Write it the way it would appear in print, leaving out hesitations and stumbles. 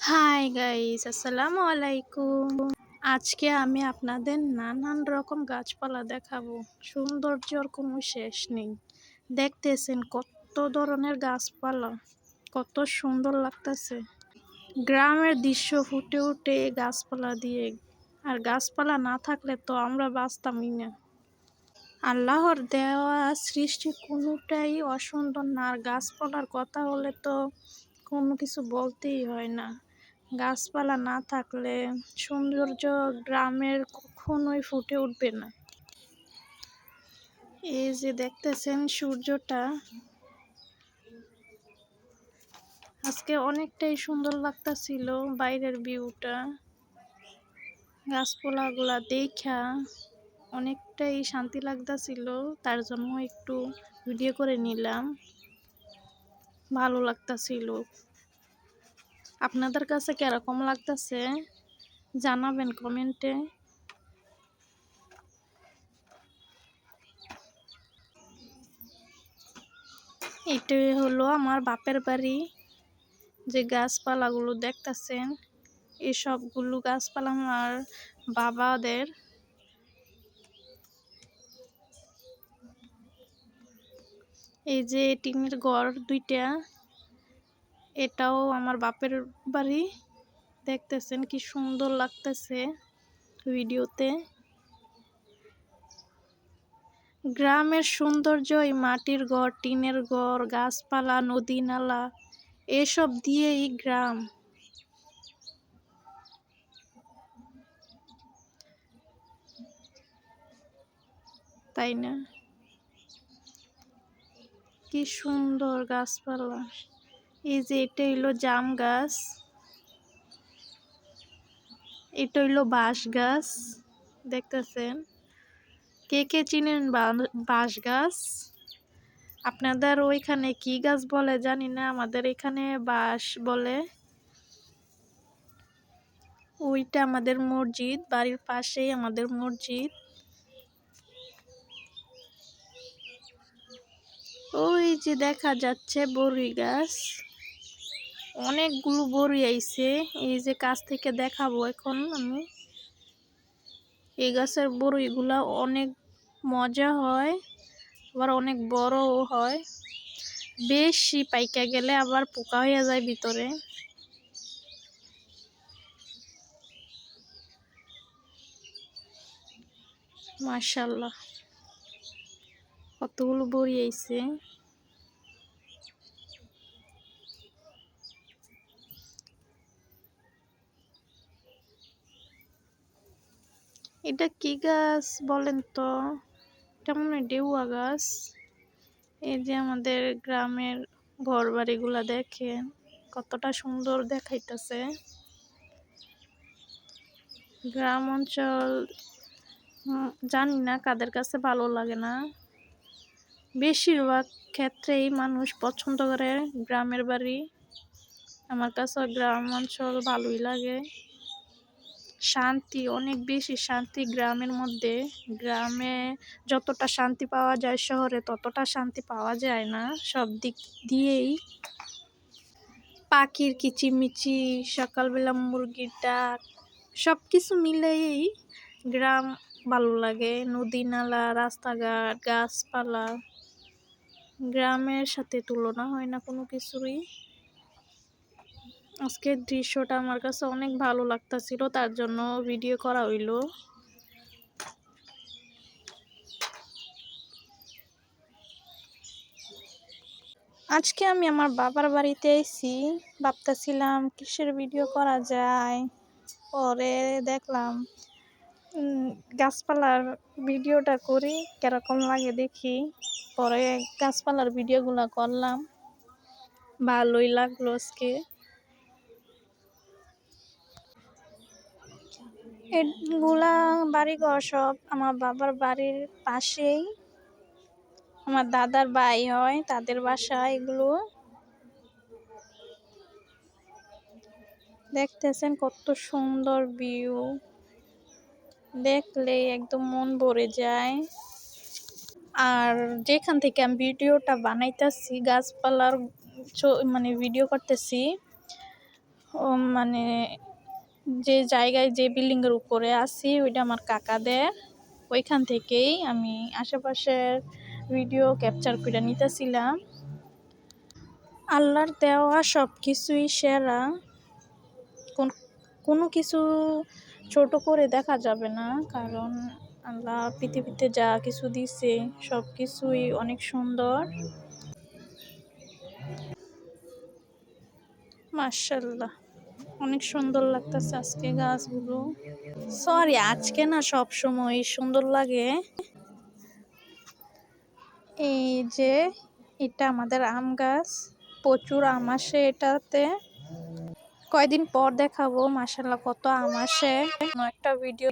Hi guys, আসসালামু আলাইকুম। আজকে আমি আপনাদের নানান রকম গাছপালা দেখাবো। সৌন্দর্যর কোনো শেষ নেই। দেখতেছেন কত ধরনের গাছপালা, কত সুন্দর লাগতেছে। গ্রামের দৃশ্য ফুটে উঠে এই গাছপালা দিয়ে। আর গাছপালা না থাকলে তো আমরা বাঁচতামই না। আল্লাহর দেওয়া সৃষ্টি কোনোটাই অসুন্দর না। আর গাছপালার কথা হলে তো কোনো কিছু বলতেই হয় না। গাছপালা না থাকলে সৌন্দর্য গ্রামের কখনোই ফুটে উঠবে না। এই যে দেখতেছেন সূর্যটা আজকে অনেকটাই সুন্দর লাগতাছিল। বাইরের ভিউটা, গাছপালাগুলা দেখা অনেকটাই শান্তি লাগতাছিল। তার জন্য একটু ভিডিও করে নিলাম, ভালো লাগতাছিল। আপনাদের কাছে কিরকম লাগতাছে জানাবেন কমেন্টে। এটাই হলো আমার বাপের বাড়ি। যে গাছপালাগুলো দেখতেছেন, এসবগুলো গাছপালা আমার বাবাদের। এই যে টিনের ঘর দুইটা, এটাও আমার বাপের বাড়ি। দেখতেছেন কি সুন্দর লাগতেছে ভিডিওতে। গ্রামের সৌন্দর্য এই মাটির ঘর, টিনের ঘর, গাছপালা, নদী নালা এসব দিয়েই গ্রাম। তাই না? কি সুন্দর গাছপালা। এই যে এটা হইলো জাম গাছ, এটা হইলো বাঁশ গাছ। দেখতেছেন, কে কে চিনেন বাঁশ গাছ? আপনাদের ওইখানে কি গাছ বলে জানি না, আমাদের এখানে বাঁশ বলে। ওইটা আমাদের মসজিদ, বাড়ির পাশেই আমাদের মসজিদ। ওই যে দেখা যাচ্ছে বড়ই গাছ, অনেকগুলো বড়ই আইছে। এই যে কাছ থেকে দেখাবো এখন আমি। এই গাছের বড়ইগুলা অনেক মজা হয়, আবার অনেক বড়ও হয়। বেশি পাইকা গেলে আবার পোকা হয়ে যায় ভিতরে। মাশাআল্লাহ, কতগুলো বড়ি আইছে। এটা কি গাছ বলেন তো? এটা মনে হয় ডেউয়া গাছ। এই যে আমাদের গ্রামের ঘর বাড়িগুলা দেখেন কতটা সুন্দর দেখাইতেছে। গ্রাম অঞ্চল জানি না কাদের কাছে ভালো লাগে না, বেশিরভাগ ক্ষেত্রেই মানুষ পছন্দ করে গ্রামের বাড়ি। আমার কাছে গ্রাম অঞ্চল ভালোই লাগে। শান্তি, অনেক বেশি শান্তি গ্রামের মধ্যে। গ্রামে যতটা শান্তি পাওয়া যায় শহরে ততটা শান্তি পাওয়া যায় না সব দিক দিয়েই। পাখির কিচিমিচি, সকালবেলা মুরগির ডাক, সব কিছু মিলেই গ্রাম ভালো লাগে। নদী নালা, রাস্তাঘাট, গাছপালা, গ্রামের সাথে তুলনা হয় না কোনো কিছুরই। আজকের দৃশ্যটা আমার কাছে অনেক ভালো লাগতাছিল, তার জন্য ভিডিও করা হইলো। আজকে আমি আমার বাবার বাড়িতে এসেছি, ভাবতেছিলাম কিসের ভিডিও করা যায়। পরে দেখলাম গাছপালার ভিডিওটা করি, কিরকম লাগে দেখি। পরে গাছপালার ভিডিওগুলো করলাম, ভালোই লাগলো আজকে। এগুলা বাড়িঘর সব আমার বাবার বাড়ির পাশেই। আমার দাদার ভাই হয়, তাদের বাসা এগুলো। দেখতেছেন কত সুন্দর ভিউ, দেখলে একদম মন ভরে যায়। আর যেখান থেকে আমি ভিডিওটা বানাইতেছি, গাছপালার মানে ভিডিও করতেছি, ও মানে যে জায়গায় যে বিল্ডিং এর উপরে আছি ওইটা আমার কাকাদের। ওইখান থেকেই আমি আশেপাশের ভিডিও ক্যাপচার করে নিতেছিলাম। আল্লাহর দেওয়া সব কিছুই সেরা, কোনো কিছু ছোট করে দেখা যাবে না, কারণ আল্লাহ পৃথিবীতে যা কিছু দিছে সব কিছুই অনেক সুন্দর। মাশাআল্লাহ, অনেক সুন্দর লাগতেছে আজকে গাছগুলো। সরি, আজকে না, সব সময় সুন্দর লাগে। এই যে এটা আমাদের আম গাছ, প্রচুর আম আসে এটাতে। কয়দিন পর দেখাবো মাশাআল্লাহ কত আম আসে, একটা ভিডিও